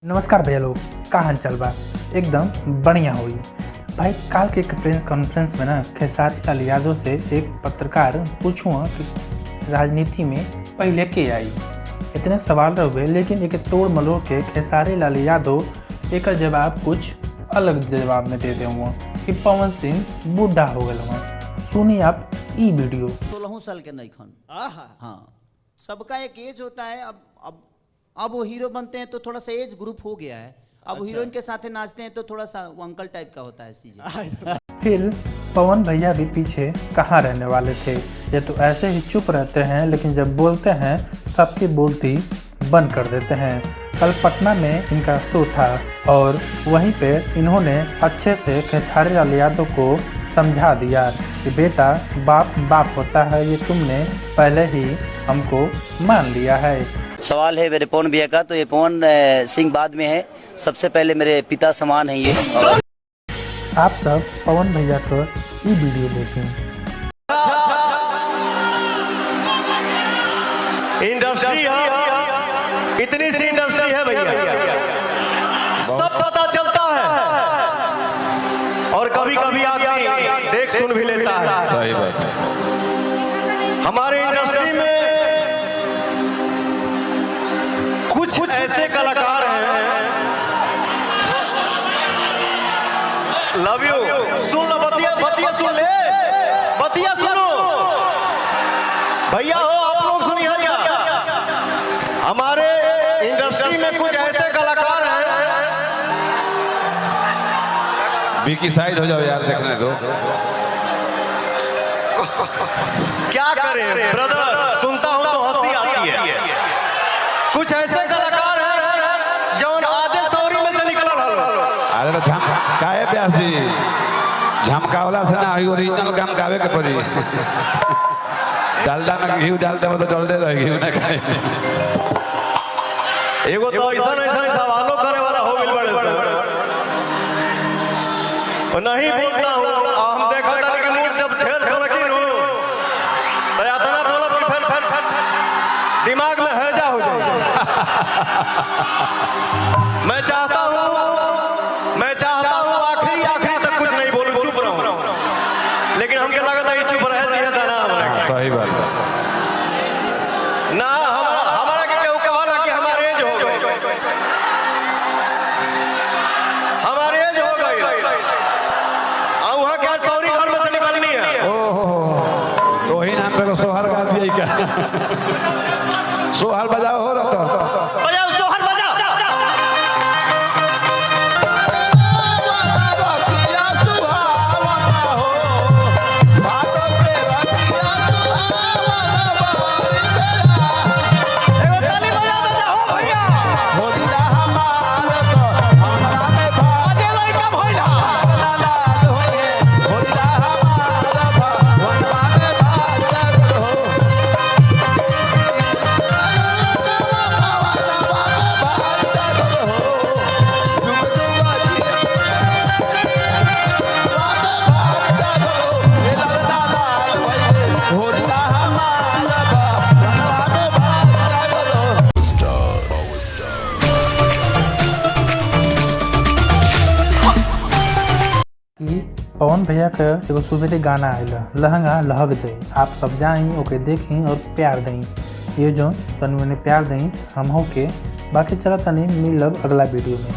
नमस्कार भैया लोग, का हाल चाल बा? एकदम बढ़िया हुई भाई। काल के एक प्रेस कॉन्फ्रेंस में ना खेसारी लाल यादव से एक पत्रकार पूछुआ कि राजनीति में पहले के आई। इतने सवाल रहे लेकिन एक तोड़ मलोड़ के खेसारी लाल यादव एक जवाब कुछ अलग जवाब में दे हुआ कि पवन सिंह बूढ़ा हो गए हुआ। सुनिए आप ई वीडियो। 16 साल के नहीं खन। हाँ, सबका एक एज होता है। अब वो हीरो बनते हैं तो थोड़ा सा एज ग्रुप हो गया है। अब अच्छा। हीरोइन के साथ नाचते हैं तो थोड़ा सा वो अंकल टाइप का होता है सीजन। फिर पवन भैया भी पीछे कहाँ रहने वाले थे। ये तो ऐसे ही चुप रहते हैं लेकिन जब बोलते हैं सबकी बोलती बंद कर देते हैं। कल पटना में इनका शो था और वहीं पे इन्होंने अच्छे से खेसारी लाल यादव को समझा दिया कि बेटा बाप बाप होता है, ये तुमने पहले ही हमको मान लिया है। सवाल है मेरे पवन भैया का, तो ये पवन सिंह बाद में है। सबसे पहले मेरे पिता समान है ये। आप सब पवन भैया को ये वीडियो देखें। इंडस्ट्री इतनी सी इंडस्ट्री है भैया, सब पता चलता है और कभी कभी आदमी देख सुन भी लेता है। सही बात है। हमारे इंडस्ट्री में कुछ ऐसे कलाकार हैं। Love you. सुन लो बतिया सुन ले, बतिया सुनो भैया हो, आप लोग सुनिए। हमारे इंडस्ट्री में कुछ ऐसे कलाकार हैं। बीकी साइड हो जाओ यार, देखने दो। क्या करें ब्रदर, सुनता हूं तो हंसी आती है। कुछ ऐसे कलाकार हैं जो आज सौरी में से निकल रहा। अरे तो का है प्यास जी, झमकावला से ना ओरिजिनल काम गावे के पड़ी। डालडा में घी डालते हो तो डलते रह घी ना खाए। एगो तो ऐसा सवालों करे वाला हो गइल बड़े से नहीं बोलता हूं। हम देखा था कि मूड जब झेल खलकिन हो तो यातना बोलब कि फिर दिमाग में हैजा हो जाए। मैं चाहता हूं आखिरी तक कुछ नहीं बोलूं, चुप रहूं। लेकिन हमके लगता है कि चुप रहे दिया जाना हमारा। सही बात है ना। हमारा के केहू कहला कि हमारे एज हो गई, हमारे एज हो गई। वहां क्या सौरी घर में से निकलनी है। ओहो, वही नाम पे सोहर गा दिया क्या? सोहर बजाओ हो रहा तो बजाओ सोहर बजाओ। पवन भैया का एगो सुबह गाना आएगा लहंगा लहक जाए। आप सब जाई ओके देखी और प्यार दें। ये जो तन मैंने प्यार दें हम हो के बाकी चला तनी मिलब अगला वीडियो में।